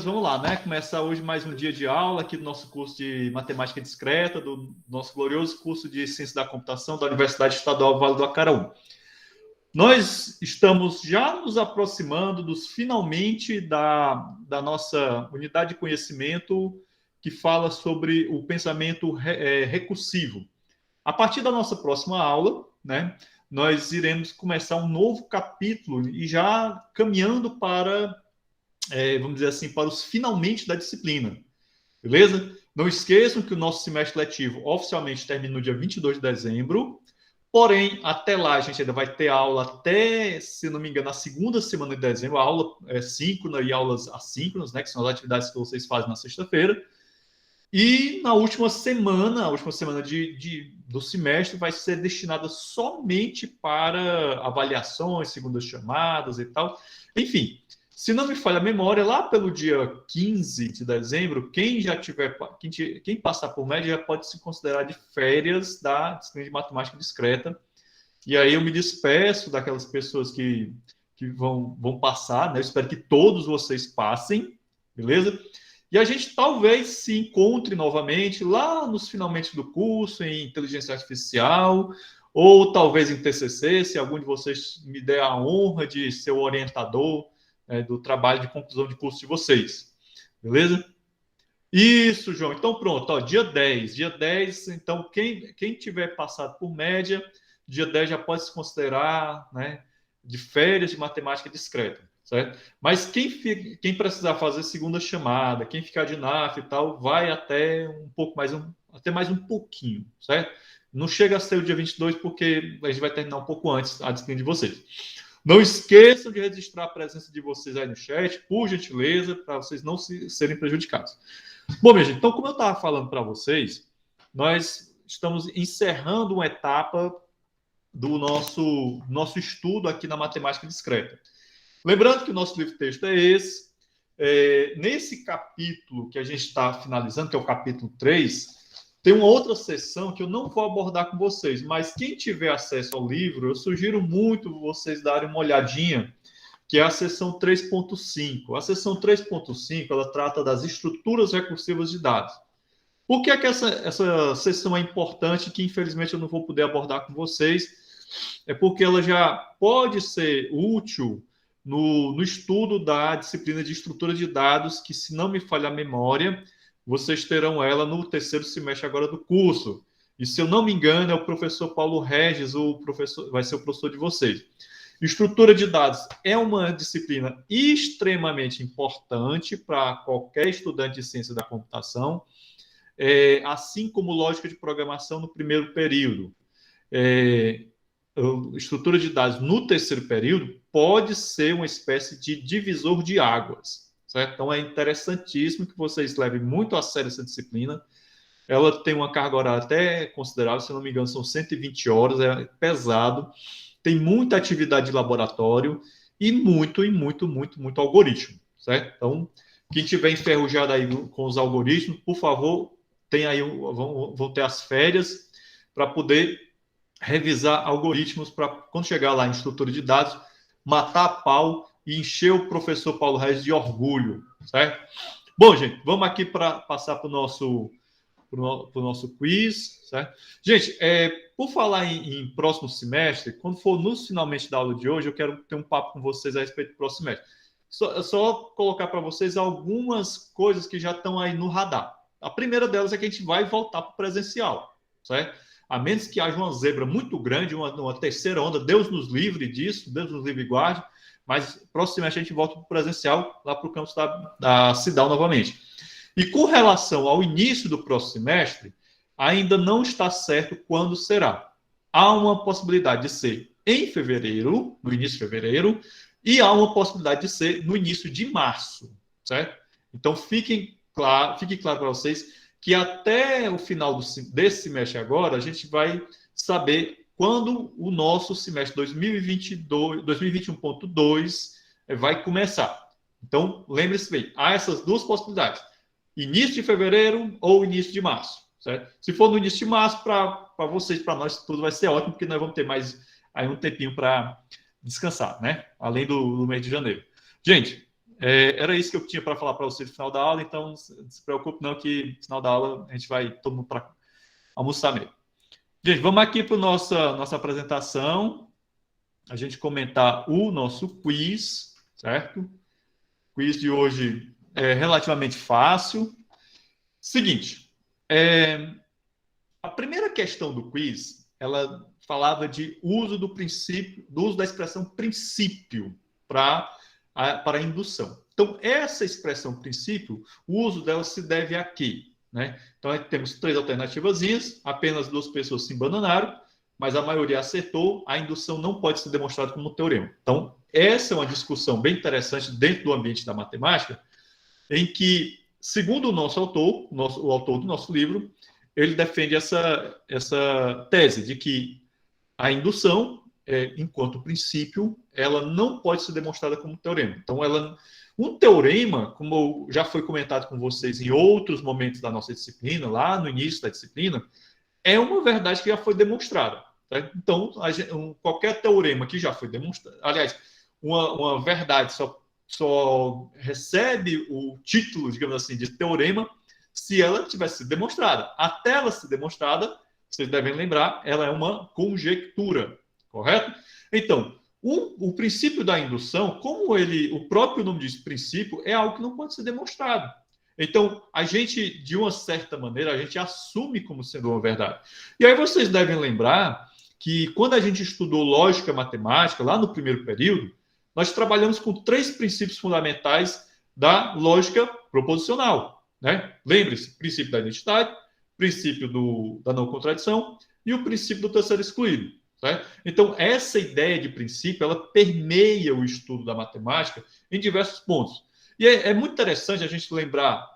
Vamos lá, né? Começar hoje mais um dia de aula aqui do nosso curso de Matemática Discreta, do nosso glorioso curso de Ciência da Computação da Universidade Estadual Vale do Acaraú. Nós estamos já nos aproximando dos finalmente da nossa unidade de conhecimento que fala sobre o pensamento recursivo. A partir da nossa próxima aula, né, nós iremos começar um novo capítulo e já caminhando para vamos dizer assim, para os finalmente da disciplina, beleza? Não esqueçam que o nosso semestre letivo oficialmente termina no dia 22 de dezembro, porém, até lá a gente ainda vai ter aula até, se não me engano, a segunda semana de dezembro, a aula síncrona e aulas assíncronas, né, que são as atividades que vocês fazem na sexta-feira. E na última semana, do semestre, vai ser destinada somente para avaliações, segundas chamadas e tal. Enfim, se não me falha a memória, lá pelo dia 15 de dezembro, quem passar por média já pode se considerar de férias da disciplina de matemática discreta. E aí eu me despeço daquelas pessoas que vão passar, né? Eu espero que todos vocês passem, beleza? E a gente talvez se encontre novamente lá nos finalmente do curso, em inteligência artificial, ou talvez em TCC, se algum de vocês me der a honra de ser o orientador do trabalho de conclusão de curso de vocês. Beleza? Isso, João. Então, pronto. Ó, dia 10. Dia 10, então, quem tiver passado por média, dia 10 já pode se considerar, né, de férias de matemática discreta, certo? Mas quem precisar fazer segunda chamada, quem ficar de NAF e tal, vai até um pouco mais, até mais um pouquinho, certo? Não chega a ser o dia 22, porque a gente vai terminar um pouco antes a disciplina de vocês. Não esqueçam de registrar a presença de vocês aí no chat, por gentileza, para vocês não serem prejudicados. Bom, minha gente, então, como eu estava falando para vocês, nós estamos encerrando uma etapa do nosso estudo aqui na matemática discreta. Lembrando que o nosso livro-texto é esse. Nesse capítulo que a gente está finalizando, que é o capítulo 3, tem uma outra seção que eu não vou abordar com vocês, mas quem tiver acesso ao livro, eu sugiro muito vocês darem uma olhadinha, que é a seção 3.5. A seção 3.5, ela trata das estruturas recursivas de dados. Por que essa seção é importante, que infelizmente eu não vou poder abordar com vocês? É porque ela já pode ser útil no estudo da disciplina de estrutura de dados, que, se não me falha a memória, vocês terão ela no terceiro semestre agora do curso. E, se eu não me engano, é o professor Paulo Regis, vai ser o professor de vocês. Estrutura de dados é uma disciplina extremamente importante para qualquer estudante de ciência da computação, assim como lógica de programação no primeiro período. Estrutura de dados no terceiro período pode ser uma espécie de divisor de águas, certo? Então, é interessantíssimo que vocês levem muito a sério essa disciplina. Ela tem uma carga horária até considerável, se não me engano, são 120 horas, é pesado, tem muita atividade de laboratório e muito algoritmo, certo? Então, quem tiver enferrujado aí com os algoritmos, por favor, vão ter as férias para poder revisar algoritmos para, quando chegar lá em estrutura de dados, matar a pau e encher o professor Paulo Reis de orgulho, certo? Bom, gente, vamos aqui para passar para o nosso quiz, certo? Gente, por falar em próximo semestre, quando for nos finalmente da aula de hoje, eu quero ter um papo com vocês a respeito do próximo semestre. Só colocar para vocês algumas coisas que já estão aí no radar. A primeira delas é que a gente vai voltar para o presencial, certo? A menos que haja uma zebra muito grande, uma terceira onda, Deus nos livre disso, Deus nos livre e guarde, mas próximo semestre a gente volta para o presencial, lá para o campus da Cidal novamente. E com relação ao início do próximo semestre, ainda não está certo quando será. Há uma possibilidade de ser em fevereiro, no início de fevereiro, e há uma possibilidade de ser no início de março, certo? Então, fique claro para vocês que até o final desse semestre agora, a gente vai saber quando o nosso semestre 2021.2 vai começar. Então, lembre-se bem, há essas duas possibilidades. Início de fevereiro ou início de março, certo? Se for no início de março, para vocês, para nós, tudo vai ser ótimo, porque nós vamos ter mais aí um tempinho para descansar, né? Além do mês de janeiro. Gente, era isso que eu tinha para falar para você no final da aula, então não se preocupe não que no final da aula a gente vai todo mundo para almoçar mesmo. Gente, vamos aqui para nossa apresentação, a gente comentar o nosso quiz, certo? O quiz de hoje é relativamente fácil. Seguinte, a primeira questão do quiz, ela falava de uso do princípio, do uso da expressão princípio para a indução. Então, essa expressão princípio, o uso dela se deve a quê? Né? Então, temos 3 alternativas, apenas 2 pessoas se embananaram, mas a maioria acertou, a indução não pode ser demonstrada como teorema. Então, essa é uma discussão bem interessante dentro do ambiente da matemática, em que, segundo o nosso autor, o autor do nosso livro, ele defende essa tese de que a indução, enquanto princípio, ela não pode ser demonstrada como teorema. Então, um teorema, como já foi comentado com vocês em outros momentos da nossa disciplina, lá no início da disciplina, é uma verdade que já foi demonstrada. Tá? Então, qualquer teorema que já foi demonstrado, aliás, uma verdade só recebe o título, digamos assim, de teorema se ela tivesse sido demonstrada. Até ela ser demonstrada, vocês devem lembrar, ela é uma conjectura, correto? Então, o princípio da indução, como o próprio nome diz, princípio, é algo que não pode ser demonstrado. Então, a gente, de uma certa maneira, a gente assume como sendo uma verdade. E aí vocês devem lembrar que quando a gente estudou lógica matemática, lá no primeiro período, nós trabalhamos com 3 princípios fundamentais da lógica proposicional. Né? Lembre-se, princípio da identidade, princípio da não contradição e o princípio do terceiro excluído. Certo? Então, essa ideia de princípio, ela permeia o estudo da matemática em diversos pontos. E é muito interessante a gente lembrar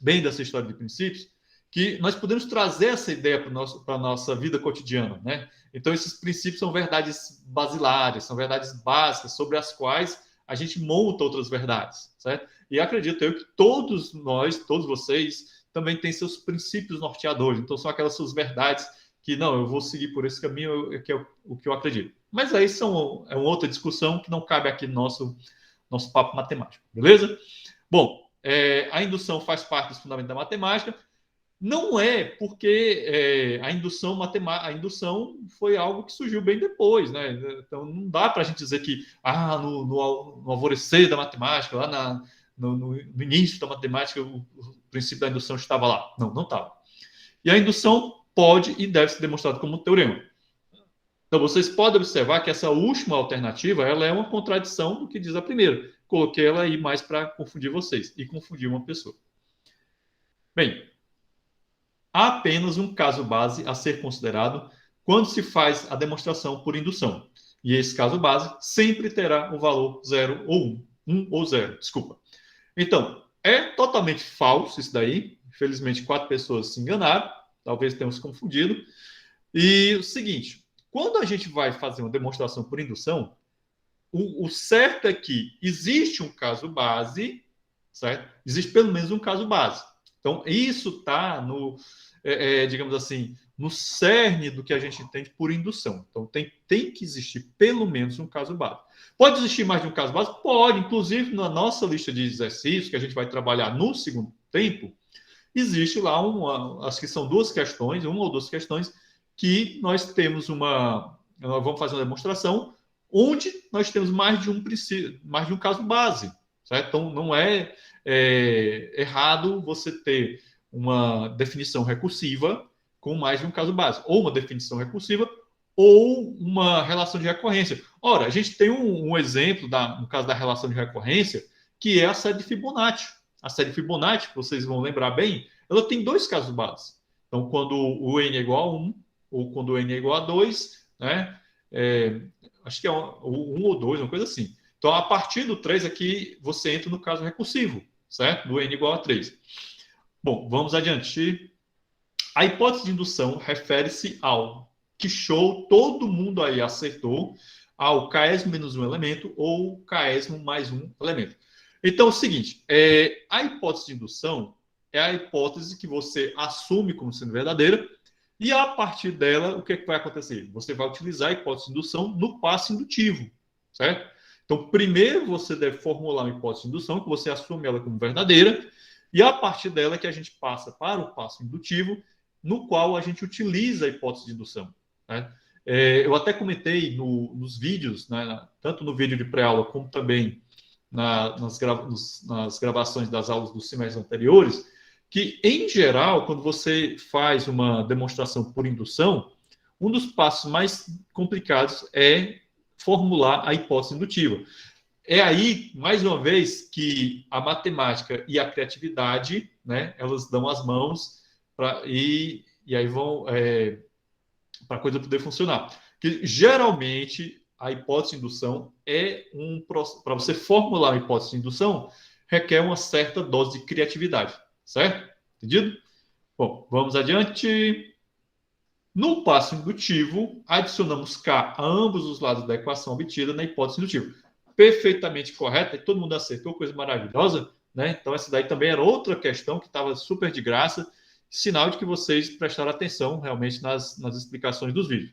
bem dessa história de princípios, que nós podemos trazer essa ideia para a nossa vida cotidiana. Né? Então, esses princípios são verdades basilares, são verdades básicas sobre as quais a gente monta outras verdades. Certo? E acredito eu que todos nós, todos vocês, também têm seus princípios norteadores. Então, são aquelas suas verdades que, não, eu vou seguir por esse caminho, que é o que eu acredito. Mas aí é uma outra discussão que não cabe aqui no nosso papo matemático. Beleza? Bom, a indução faz parte dos fundamentos da matemática. Não é porque a indução foi algo que surgiu bem depois, né? Então não dá para a gente dizer que no alvorecer da matemática, lá no início da matemática, o princípio da indução estava lá. Não estava. E a indução pode e deve ser demonstrada como teorema. Então vocês podem observar que essa última alternativa ela é uma contradição do que diz a primeira. Coloquei ela aí mais para confundir vocês e confundir uma pessoa. Bem, há apenas um caso base a ser considerado quando se faz a demonstração por indução. E esse caso base sempre terá o valor 0 ou 1. 1 ou 0, desculpa. Então, é totalmente falso isso daí. Infelizmente, 4 pessoas se enganaram. Talvez tenham se confundido. E o seguinte, quando a gente vai fazer uma demonstração por indução, o certo é que existe um caso base, certo? Existe pelo menos um caso base. Então, isso está digamos assim, no cerne do que a gente entende por indução. Então, tem que existir pelo menos um caso base. Pode existir mais de um caso base? Pode. Inclusive, na nossa lista de exercícios, que a gente vai trabalhar no segundo tempo, existe lá acho que são 2 questões, uma ou 2 questões, que nós temos nós vamos fazer uma demonstração onde nós temos mais de um caso base. Certo? Então, não é errado você ter uma definição recursiva com mais de um caso base, ou uma definição recursiva, ou uma relação de recorrência. Ora, a gente tem um exemplo, no caso da relação de recorrência, que é a série de Fibonacci. A série de Fibonacci, vocês vão lembrar bem, ela tem 2 casos base. Então, quando o n é igual a 1, ou quando o n é igual a 2, né? Acho que é 1 ou 2, uma coisa assim. Então, a partir do 3 aqui, você entra no caso recursivo, certo? Do n igual a 3. Bom, vamos adiante. A hipótese de indução refere-se ao que show, todo mundo aí acertou, ao késimo menos um elemento ou késimo mais um elemento. Então, é o seguinte, a hipótese de indução é a hipótese que você assume como sendo verdadeira e, a partir dela, o que vai acontecer? Você vai utilizar a hipótese de indução no passo indutivo, certo? Então, primeiro você deve formular uma hipótese de indução, que você assume ela como verdadeira, e a partir dela que a gente passa para o passo indutivo, no qual a gente utiliza a hipótese de indução. Né? Eu até comentei nos vídeos, né, tanto no vídeo de pré-aula como também nas gravações das aulas dos semestres anteriores, que, em geral, quando você faz uma demonstração por indução, um dos passos mais complicados é formular a hipótese indutiva. É aí, mais uma vez, que a matemática e a criatividade, né, elas dão as mãos e aí vão para a coisa poder funcionar. Que geralmente a hipótese de indução para você formular a hipótese de indução requer uma certa dose de criatividade, certo? Entendido? Bom, vamos adiante. No passo indutivo, adicionamos K a ambos os lados da equação obtida na hipótese indutiva. Perfeitamente correta, e todo mundo acertou, coisa maravilhosa, né? Então, essa daí também era outra questão que estava super de graça, sinal de que vocês prestaram atenção realmente nas explicações dos vídeos.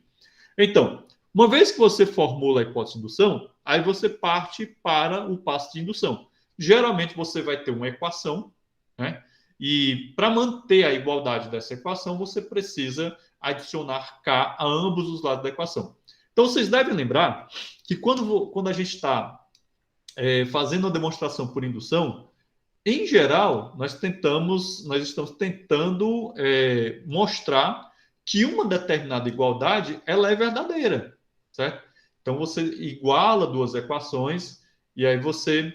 Então, uma vez que você formula a hipótese de indução, aí você parte para o passo de indução. Geralmente você vai ter uma equação, né? E para manter a igualdade dessa equação, você precisa adicionar K a ambos os lados da equação. Então, vocês devem lembrar que quando a gente está fazendo a demonstração por indução, em geral, nós estamos tentando mostrar que uma determinada igualdade ela é verdadeira, certo? Então, você iguala duas equações e aí você,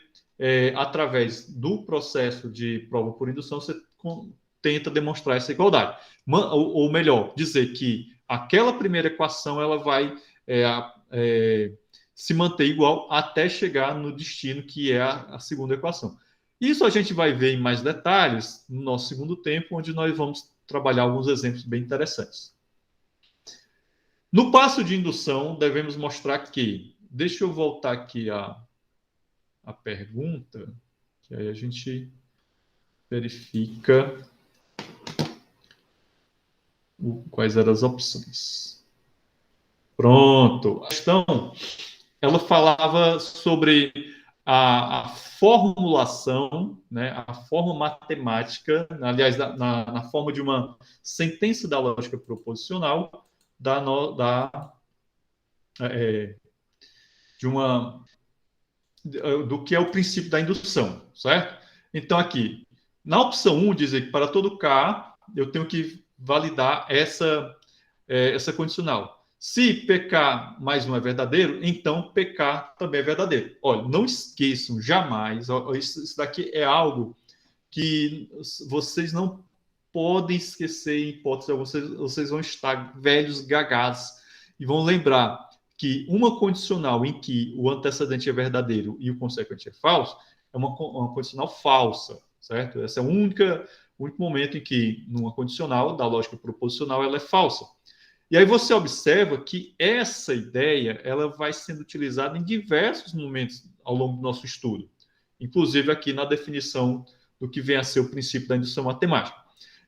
através do processo de prova por indução, você tenta demonstrar essa igualdade. Ou melhor, dizer que aquela primeira equação ela vai se manter igual até chegar no destino, que é a segunda equação. Isso a gente vai ver em mais detalhes no nosso segundo tempo, onde nós vamos trabalhar alguns exemplos bem interessantes. No passo de indução, devemos mostrar que... Deixa eu voltar aqui a pergunta, que aí a gente verifica quais eram as opções. Pronto. A questão, ela falava sobre a formulação, né, a forma matemática, aliás, na forma de uma sentença da lógica proposicional do que é o princípio da indução, certo? Então, aqui, na opção 1, dizer que para todo K, eu tenho que validar essa condicional. Se PK mais 1 é verdadeiro, então PK também é verdadeiro. Olha, não esqueçam jamais, isso daqui é algo que vocês não podem esquecer em hipótese, vocês vão estar velhos gagados e vão lembrar que uma condicional em que o antecedente é verdadeiro e o consequente é falso é uma condicional falsa, certo? Esse é o único momento em que, numa condicional da lógica proposicional, ela é falsa. E aí você observa que essa ideia ela vai sendo utilizada em diversos momentos ao longo do nosso estudo, inclusive aqui na definição do que vem a ser o princípio da indução matemática.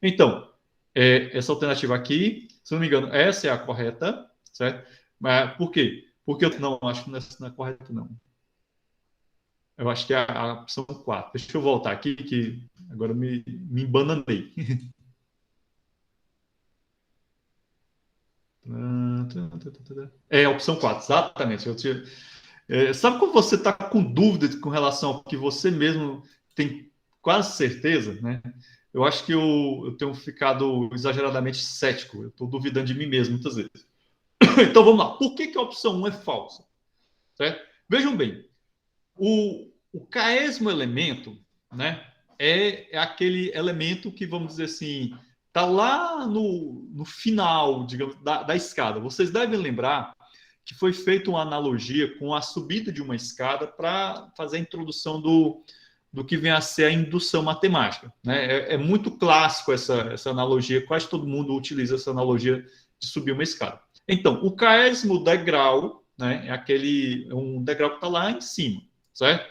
Então, essa alternativa aqui, se não me engano, essa é a correta, certo? Mas por quê? Porque eu não acho que essa não é correta, não. Eu acho que é a opção 4. Deixa eu voltar aqui, que agora me embananei. É a opção 4, exatamente. Sabe quando você está com dúvida com relação ao que você mesmo tem quase certeza, né? Eu acho que eu tenho ficado exageradamente cético. Eu estou duvidando de mim mesmo muitas vezes. Então vamos lá. Por que a opção 1 é falsa? Certo? Vejam bem, o késimo elemento, né, é aquele elemento que, vamos dizer assim, está lá no final, digamos, da escada. Vocês devem lembrar que foi feita uma analogia com a subida de uma escada para fazer a introdução do que vem a ser a indução matemática. Né? É muito clássico essa analogia, quase todo mundo utiliza essa analogia de subir uma escada. Então, o késimo degrau, né, é um degrau que está lá em cima, certo?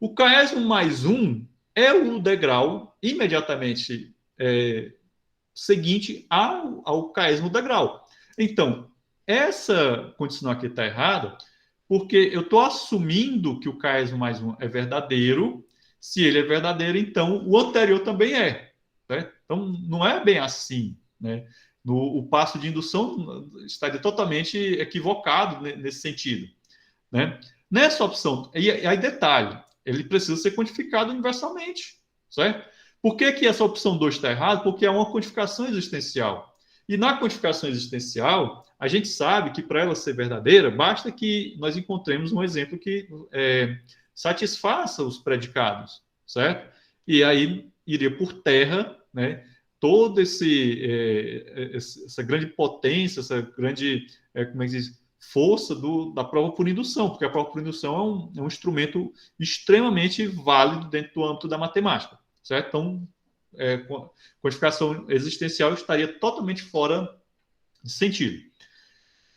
O késimo mais 1 é o degrau imediatamente seguinte ao késimo degrau. Então, essa condicional aqui está errada, Porque eu estou assumindo que o Ks mais 1 é verdadeiro. Se ele é verdadeiro, então o anterior também é. Né? Então, não é bem assim. Né? O passo de indução estaria totalmente equivocado nesse sentido. Né? Nessa opção, e aí detalhe, ele precisa ser quantificado universalmente. Certo? Por que essa opção 2 está errada? Porque é uma quantificação existencial. E na quantificação existencial, a gente sabe que para ela ser verdadeira, basta que nós encontremos um exemplo que satisfaça os predicados, certo? E aí iria por terra, né? Toda essa grande potência, essa grande, como é que diz, força da prova por indução, porque a prova por indução é um instrumento extremamente válido dentro do âmbito da matemática, certo? Então, quantificação existencial estaria totalmente fora de sentido.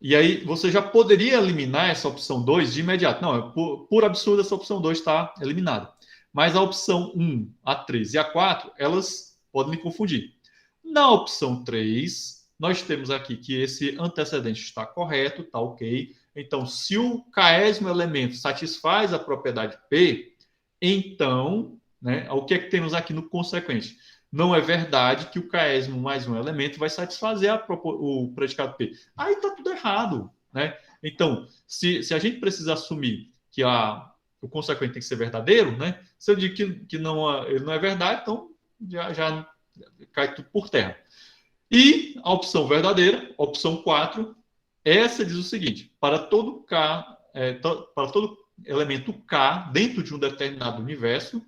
E aí você já poderia eliminar essa opção 2 de imediato. Não, por absurdo, essa opção 2 está eliminada. Mas a opção 1, a 3 e a 4, elas podem me confundir. Na opção 3, nós temos aqui que esse antecedente está correto, está ok. Então, se o késimo elemento satisfaz a propriedade P, então, né, o que é que temos aqui no consequente? Não é verdade que o késimo mais um elemento vai satisfazer o predicado P. Aí está tudo errado. Né? Então, se a gente precisa assumir que o consequente tem que ser verdadeiro, né? Se eu digo que não, ele não é verdade, então já cai tudo por terra. E a opção verdadeira, opção 4, essa diz o seguinte: para todo K, para todo elemento K dentro de um determinado universo,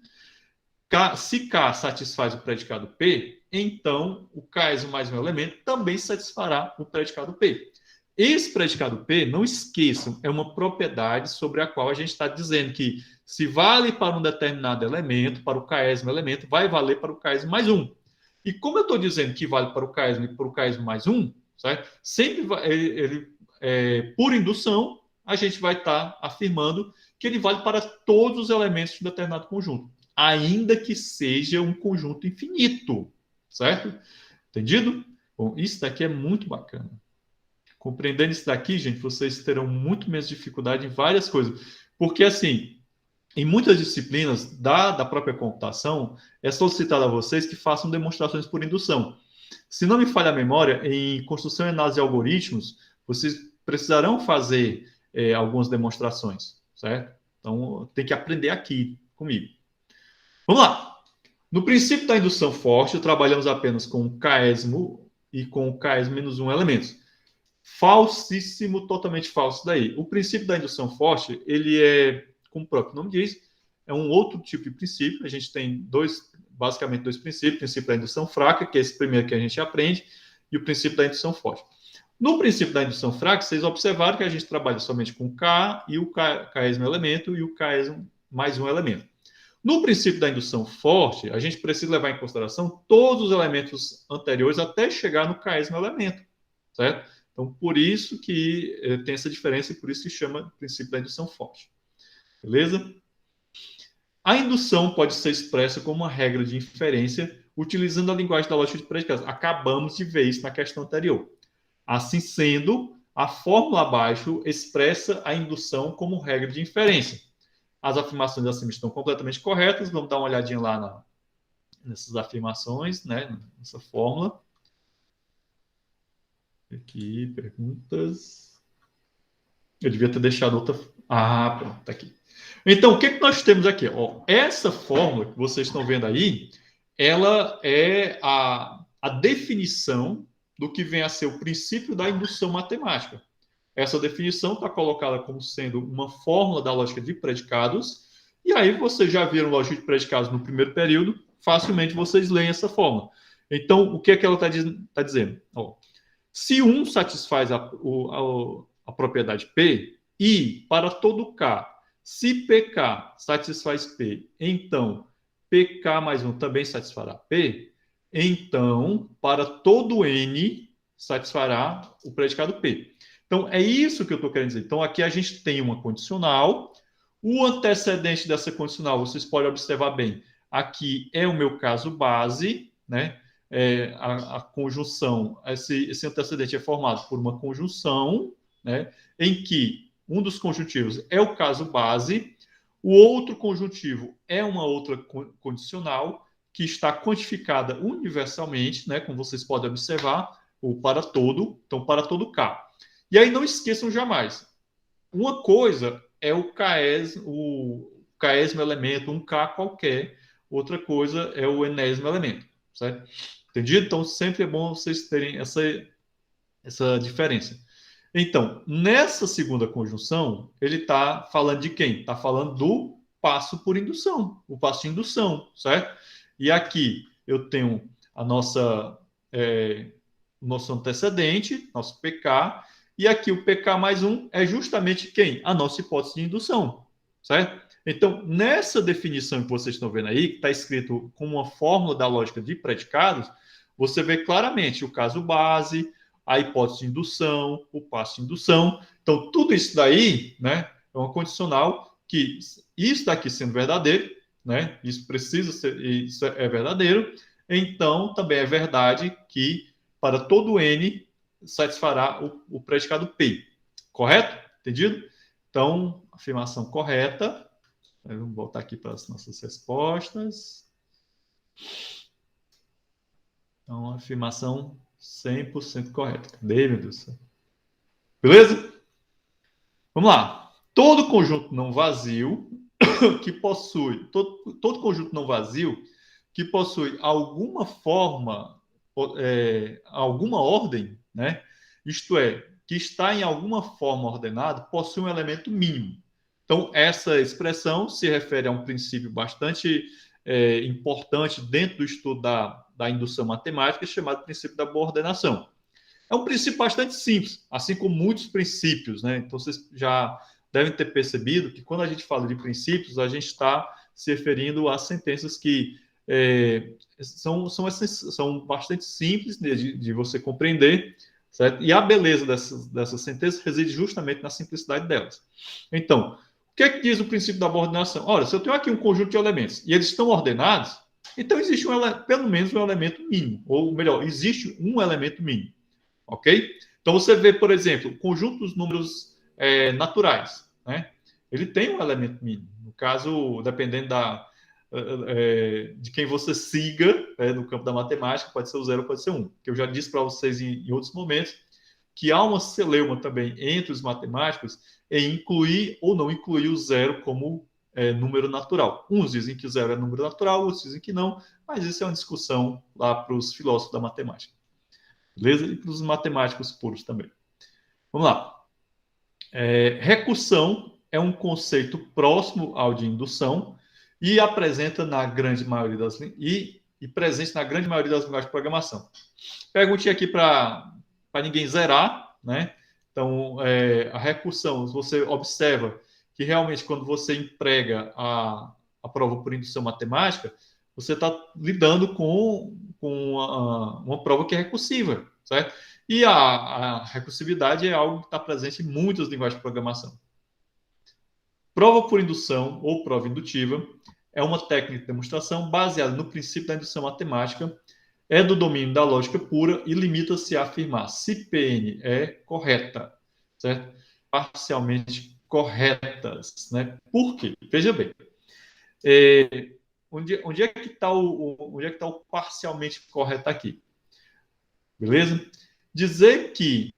se K satisfaz o predicado P, então o késimo mais um elemento também satisfará o predicado P. Esse predicado P, não esqueçam, é uma propriedade sobre a qual a gente está dizendo que se vale para um determinado elemento, para o késimo elemento, vai valer para o késimo mais um. E como eu estou dizendo que vale para o késimo e para o késimo mais um, certo? Sempre por indução, a gente vai estar afirmando que ele vale para todos os elementos de um determinado conjunto, ainda que seja um conjunto infinito, certo? Entendido? Bom, isso daqui é muito bacana. Compreendendo isso daqui, gente, vocês terão muito menos dificuldade em várias coisas. Porque, assim, em muitas disciplinas da própria computação, é solicitado a vocês que façam demonstrações por indução. Se não me falha a memória, em construção e análise de algoritmos, vocês precisarão fazer algumas demonstrações, certo? Então, tem que aprender aqui comigo. Vamos lá. No princípio da indução forte, trabalhamos apenas com o késimo e com o késimo menos um elementos. Falsíssimo, totalmente falso daí. O princípio da indução forte, ele é, como o próprio nome diz, é um outro tipo de princípio. A gente tem basicamente dois princípios: o princípio da indução fraca, que é esse primeiro que a gente aprende, e o princípio da indução forte. No princípio da indução fraca, vocês observaram que a gente trabalha somente com K e o késimo elemento e o késimo mais um elemento. No princípio da indução forte, a gente precisa levar em consideração todos os elementos anteriores até chegar no késimo elemento, certo? Então, por isso que tem essa diferença e por isso que chama princípio da indução forte. Beleza? A indução pode ser expressa como uma regra de inferência utilizando a linguagem da lógica de predicados. Acabamos de ver isso na questão anterior. Assim sendo, a fórmula abaixo expressa a indução como regra de inferência. As afirmações acima estão completamente corretas. Vamos dar uma olhadinha lá nessas afirmações, né? Nessa fórmula. Aqui, perguntas. Eu devia ter deixado outra. Ah, pronto, tá aqui. Então, o que nós temos aqui? Ó, essa fórmula que vocês estão vendo aí, ela é a definição do que vem a ser o princípio da indução matemática. Essa definição está colocada como sendo uma fórmula da lógica de predicados, e aí vocês já viram lógica de predicados no primeiro período, facilmente vocês leem essa fórmula. Então, o que é que ela está dizendo? Ó, se 1 satisfaz a propriedade P, e para todo K, se PK satisfaz P, então PK mais 1 também satisfará P, então para todo N satisfará o predicado P. Então, é isso que eu estou querendo dizer. Então, aqui a gente tem uma condicional. O antecedente dessa condicional, vocês podem observar bem, aqui é o meu caso base, né? A conjunção, esse antecedente é formado por uma conjunção, né? Em que Um dos conjuntivos é o caso base, o outro conjuntivo é uma outra condicional que está quantificada universalmente, né, como vocês podem observar, o para todo, então para todo K. E aí não esqueçam jamais, uma coisa é o késimo elemento, um K qualquer, outra coisa é o enésimo elemento, certo? Entendido? Então sempre é bom vocês terem essa diferença. Então, nessa segunda conjunção, ele está falando de quem? Está falando do passo por indução, o passo de indução, certo? E aqui eu tenho a nosso antecedente, nosso PK, e aqui o PK mais um é justamente quem? A nossa hipótese de indução, certo? Então, nessa definição que vocês estão vendo aí, que está escrito com uma fórmula da lógica de predicados, você vê claramente o caso base, a hipótese de indução, o passo de indução. Então, tudo isso daí, né, é uma condicional que isso daqui sendo verdadeiro, né, isso precisa ser, isso é verdadeiro, então também é verdade que para todo N satisfará o predicado P. Correto? Entendido? Então, afirmação correta. Vamos voltar aqui para as nossas respostas. Então, afirmação 100% correta. Cadê, meu Deus do céu? Beleza? Vamos lá. Todo conjunto não vazio que possui... Todo conjunto não vazio que possui alguma forma, alguma ordem, né? Isto é, que está em alguma forma ordenada, possui um elemento mínimo. Então, essa expressão se refere a um princípio bastante importante dentro do estudo da indução matemática, chamado princípio da boa ordenação. É um princípio bastante simples, assim como muitos princípios, né? Então, vocês já devem ter percebido que quando a gente fala de princípios, a gente está se referindo a sentenças que são bastante simples de você compreender, certo? E a beleza dessas sentenças reside justamente na simplicidade delas. Então, o que é que diz o princípio da boa ordenação? Olha, se eu tenho aqui um conjunto de elementos e eles estão ordenados, então existe pelo menos um elemento mínimo, ou melhor, existe um elemento mínimo, ok? Então você vê, por exemplo, o conjunto dos números naturais, né? Ele tem um elemento mínimo. No caso, dependendo de quem você siga, no campo da matemática, pode ser o 0, pode ser 1. Que eu já disse para vocês em outros momentos que há uma celeuma também entre os matemáticos em incluir ou não incluir o 0 como número natural. Uns dizem que o 0 é número natural, outros dizem que não, mas isso é uma discussão lá para os filósofos da matemática. Beleza? E para os matemáticos puros também. Vamos lá. Recursão é um conceito próximo ao de indução e apresenta na grande maioria presente na grande maioria das linguagens de programação. Perguntinha aqui para ninguém zerar, né? Então, a recursão, você observa que realmente quando você emprega a prova por indução matemática, você está lidando com uma prova que é recursiva, certo? E a recursividade é algo que está presente em muitas linguagens de programação. Prova por indução ou prova indutiva é uma técnica de demonstração baseada no princípio da indução matemática, é do domínio da lógica pura e limita-se a afirmar se PN é correta, certo? Parcialmente corretas, né? Por quê? Veja bem, onde é que está o parcialmente correto aqui? Beleza? Dizer que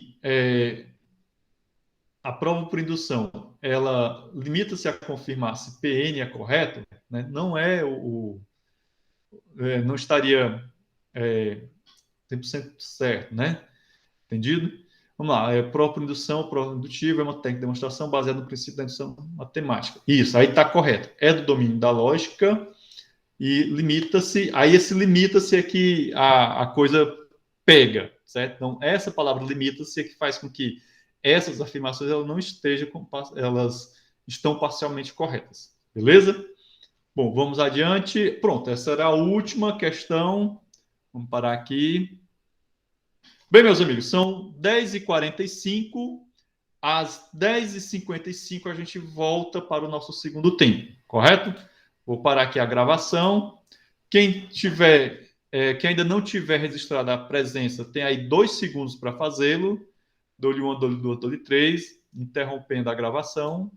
a prova por indução ela limita-se a confirmar se PN é correto, né? Não não estaria 100% certo, né? Entendido? Vamos lá, prova por indução, prova indutiva é uma técnica de demonstração baseada no princípio da indução matemática. Isso, aí está correto. É do domínio da lógica e limita-se. Aí esse limita-se é que a coisa pega, certo? Então, essa palavra limita-se é que faz com que essas afirmações elas estão parcialmente corretas. Beleza? Bom, vamos adiante. Pronto, essa era a última questão. Vamos parar aqui. Bem, meus amigos, são 10h45. Às 10h55 a gente volta para o nosso segundo tempo, correto? Vou parar aqui a gravação. Quem ainda não tiver registrado a presença, tem aí 2 segundos para fazê-lo. Dou-lhe 1, dou-lhe 2, dou-lhe 3. interrompendo a gravação.